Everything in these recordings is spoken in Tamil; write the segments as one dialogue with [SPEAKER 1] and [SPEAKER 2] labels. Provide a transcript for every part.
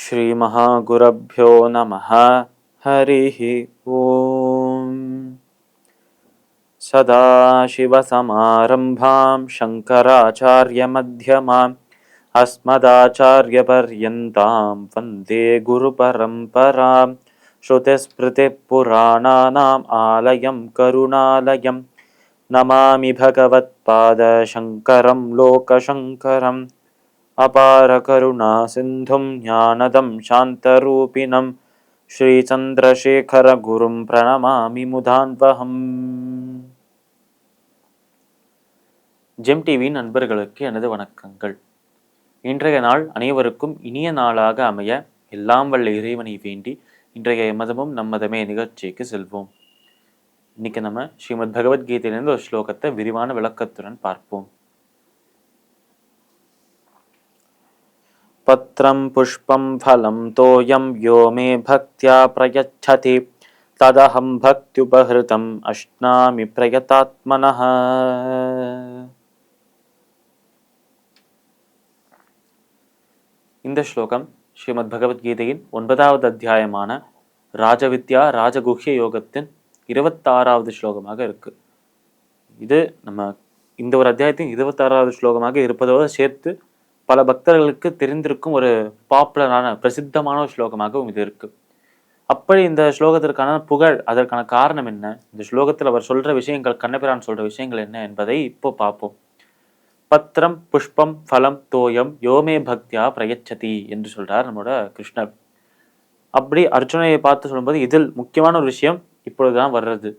[SPEAKER 1] ஸ்ரீ மகாகுரப்யோ நமஹ. ஹரிஹி ஓம். சதாசிவசமாரம்பாம் சங்கராச்சார்யமத்யமாம் அஸ்மதாச்சார்யபர்யந்தாம் வந்தே குருபரம்பராம். ஸ்ருதிஸ்மிருதிப்புராணானாம் ஆலயம் கருணாலயம் நமாமி பகவத்பாத சங்கரம் லோகசங்கரம். அபார கருணா சிந்தும் ஞானதம் சாந்தரூபிணம் ஸ்ரீ சந்திரசேகர குரும் பிரணமாமி முதான்வகம். ஜெம் டிவி நண்பர்களுக்கு எனது வணக்கங்கள். இன்றைய நாள் அனைவருக்கும் இனிய நாளாக அமைய எல்லாம் வல்ல இறைவனை வேண்டி இன்றைய மதமும் நம்மதமே நிகழ்ச்சிக்கு செல்வோம். இன்னைக்கு நம்ம ஸ்ரீமத் பகவத்கீதையிலிருந்து ஒரு ஸ்லோகத்தை விரிவான விளக்கத்துடன் பார்ப்போம். பத்ரம் புஷ்பம் ஃபலம் தோயம் யோ மே பக்த்யா பிரயச்சதி ததஹம் பக்த்யுபஹ்ருதம் அஷ்னாமி பிரயதாத்மனஹ. இந்த ஸ்லோகம் ஸ்ரீமத் பகவத்கீதையின் 9வது அத்தியாயமான ராஜவித்யா ராஜகுஹ்ய யோகத்தின் 26வது ஸ்லோகமாக இருக்கு. இது நம்ம இந்த ஒரு அத்தியாயத்தின் 26வது ஸ்லோகமாக இருப்பதோடு சேர்த்து பல பக்தர்களுக்கு தெரிந்திருக்கும் ஒரு பாப்புலரான பிரசித்தமான ஒரு ஸ்லோகமாகவும் இது இருக்கு. அப்படி இந்த ஸ்லோகத்திற்கான புகழ், அதற்கான காரணம் என்ன, இந்த ஸ்லோகத்தில் அவர் சொல்ற விஷயங்கள், கண்ணபிரான் சொல்ற விஷயங்கள் என்ன என்பதை இப்போ பார்ப்போம். பத்திரம் புஷ்பம் ஃபலம் தோயம் யோமே பக்தியா பிரயச்சதி என்று சொல்றார் நம்மளோட கிருஷ்ணர். அப்படி அர்ஜுனையை பார்த்து சொல்லும்போது இதில் முக்கியமான ஒரு விஷயம் இப்பொழுதுதான் வர்றது.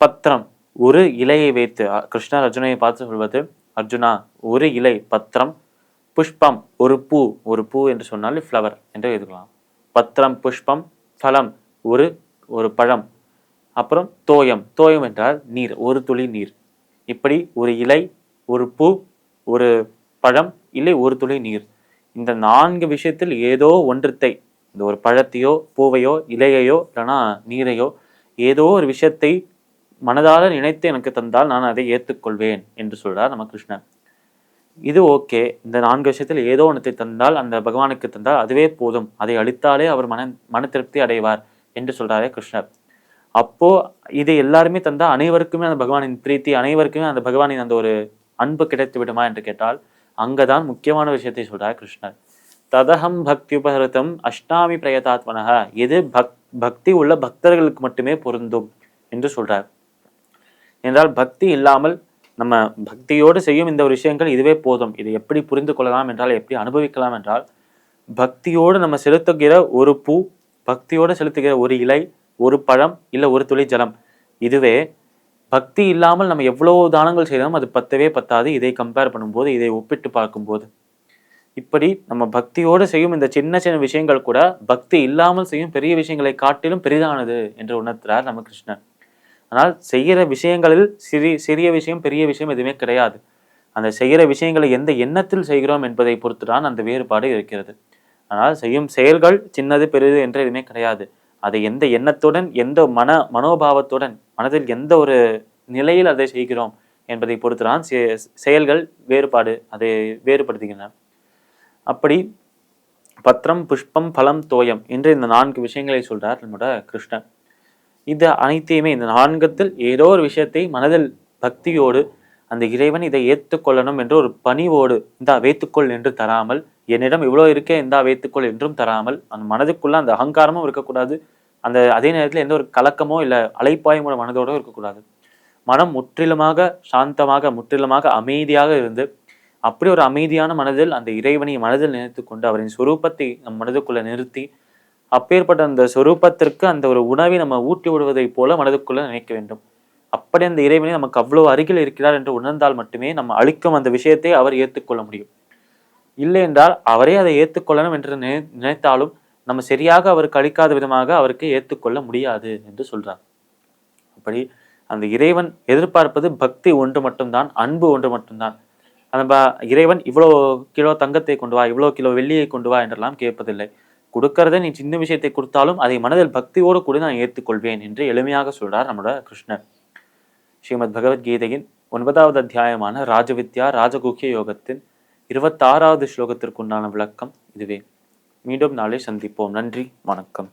[SPEAKER 1] பத்திரம், ஒரு இலையை வைத்து கிருஷ்ணர் அர்ஜுனையை பார்த்து சொல்வது, அர்ஜுனா ஒரு இலை பத்திரம், புஷ்பம் ஒரு பூ, ஒரு பூ என்று சொன்னால் ஃப்ளவர் என்று எழுதுக்கலாம். பத்திரம் புஷ்பம் ஃபலம் ஒரு பழம், அப்புறம் தோயம், தோயம் என்றால் நீர், ஒரு துளி நீர். இப்படி ஒரு இலை, ஒரு பூ, ஒரு பழம், இல்லை ஒரு துளி நீர். இந்த 4 விஷயத்தில் ஏதோ ஒன்றத்தை, இந்த ஒரு பழத்தையோ பூவையோ இலையையோ இல்லைனா நீரையோ ஏதோ ஒரு விஷயத்தை மனதால நினைத்து எனக்கு தந்தால் நான் அதை ஏற்றுக்கொள்வேன் என்று சொல்றார் நம்ம கிருஷ்ணன். இது ஓகே, இந்த 4 விஷயத்தில் ஏதோ ஒன்றத்தை தந்தால், அந்த பகவானுக்கு தந்தால் அதுவே போதும், அதை அளித்தாலே அவர் மன திருப்தி அடைவார் என்று சொல்றாரே கிருஷ்ணர். அப்போ இதை எல்லாருமே தந்தா அனைவருக்குமே அந்த பகவானின் பிரீத்தி, அனைவருக்குமே அந்த பகவானின் அந்த ஒரு அன்பு கிடைத்து விடுமா என்று கேட்டால் அங்கதான் முக்கியமான விஷயத்தை சொல்றார் கிருஷ்ணர். ததஹம் பக்தியுபஹ்ருதம் அஷ்டாமி பிரயதாத்மனஹ. எது பக்தி உள்ள பக்தர்களுக்கு மட்டுமே பொருந்தும் என்று சொல்றார். என்றால் பக்தி இல்லாமல் நம்ம பக்தியோடு செய்யும் இந்த ஒரு விஷயங்கள் இதுவே போதும். இதை எப்படி புரிந்து கொள்ளலாம் என்றால், எப்படி அனுபவிக்கலாம் என்றால், பக்தியோடு நம்ம செலுத்துகிற ஒரு பூ, பக்தியோடு செலுத்துகிற ஒரு இலை, ஒரு பழம், இல்லை ஒரு துளி ஜலம், இதுவே பக்தி இல்லாமல் நம்ம எவ்வளவு தானங்கள் செய்தாலும் அது பத்தவே பத்தாது. இதை கம்பேர் பண்ணும்போது, இதை ஒப்பிட்டு பார்க்கும்போது, இப்படி நம்ம பக்தியோடு செய்யும் இந்த சின்ன சின்ன விஷயங்கள் கூட பக்தி இல்லாமல் செய்யும் பெரிய விஷயங்களை காட்டிலும் பெரிதானது என்று உணர்த்துறார் நம்ம கிருஷ்ணன். ஆனால் செய்கிற விஷயங்களில் சிறிய விஷயம் பெரிய விஷயம் எதுவுமே கிடையாது. அந்த செய்கிற விஷயங்களை எந்த எண்ணத்தில் செய்கிறோம் என்பதை பொறுத்துதான் அந்த வேறுபாடு இருக்கிறது. ஆனால் செய்யும் செயல்கள் சின்னது பெரிது என்று எதுவுமே கிடையாது. அதை எந்த எண்ணத்துடன், எந்த மனோபாவத்துடன், மனதில் எந்த ஒரு நிலையில் அதை செய்கிறோம் என்பதை பொறுத்துதான் செயல்கள் வேறுபாடு, அதை வேறுபடுத்துகின்றன. அப்படி பத்திரம் புஷ்பம் பலம் தோயம் என்று இந்த 4 விஷயங்களை சொல்றார் நம்மோட கிருஷ்ணன். இது அனைத்தையுமே, இந்த 4த்தில் ஏதோ ஒரு விஷயத்தை மனதில் பக்தியோடு அந்த இறைவன் இதை ஏற்றுக்கொள்ளணும் என்று ஒரு பணிவோடு இந்தா வைத்துக்கொள் என்று தராமல், என்னிடம் இவ்வளோ இருக்கே இந்தா வைத்துக்கொள் என்றும் தராமல், அந்த மனதுக்குள்ள அந்த அகங்காரமும் இருக்கக்கூடாது, அந்த அதே நேரத்தில் எந்த ஒரு கலக்கமோ இல்லை அலைப்பாயுமோ மனதோட இருக்கக்கூடாது. மனம் முற்றிலுமாக சாந்தமாக, முற்றிலுமாக அமைதியாக இருந்து, அப்படி ஒரு அமைதியான மனதில் அந்த இறைவனை மனதில் நினைத்து கொண்டு அவரின் சொரூபத்தை நம் மனதுக்குள்ள நிறுத்தி, அப்பேற்பட்ட அந்த சொரூபத்திற்கு அந்த ஒரு உணவை நம்ம ஊட்டி விடுவதை போல மனதுக்குள்ள நினைக்க வேண்டும். அப்படி அந்த இறைவனை நமக்கு அவ்வளவு அருகில் இருக்கிறார் என்று உணர்ந்தால் மட்டுமே நம்ம அளிக்கும் அந்த விஷயத்தை அவர் ஏற்றுக்கொள்ள முடியும். இல்லை என்றால் அவரே அதை ஏற்றுக்கொள்ளணும் என்று நினைத்தாலும் நம்ம சரியாக அவருக்கு அளிக்காத விதமாக அவருக்கு ஏற்றுக்கொள்ள முடியாது என்று சொல்றார். அப்படி அந்த இறைவன் எதிர்பார்ப்பது பக்தி ஒன்று மட்டும்தான், அன்பு ஒன்று மட்டும்தான். அந்த இறைவன் இவ்வளோ கிலோ தங்கத்தை கொண்டு வா, இவ்வளோ கிலோ வெள்ளியை கொண்டு வா என்றெல்லாம் கேட்பதில்லை. கொடுக்கறத நீ சின்ன விஷயத்தை கொடுத்தாலும் அதை மனதில் பக்தியோடு கூட நான் ஏற்றுக்கொள்வேன் என்று எளிமையாக சொல்றார் நம்மளோட கிருஷ்ணர். ஸ்ரீமத் பகவத்கீதையின் 9வது அத்தியாயமான ராஜவித்யா ராஜகுஹ்ய யோகத்தின் 26வது ஸ்லோகத்திற்குண்டான விளக்கம் இதுவே. மீண்டும் நாளை சந்திப்போம். நன்றி, வணக்கம்.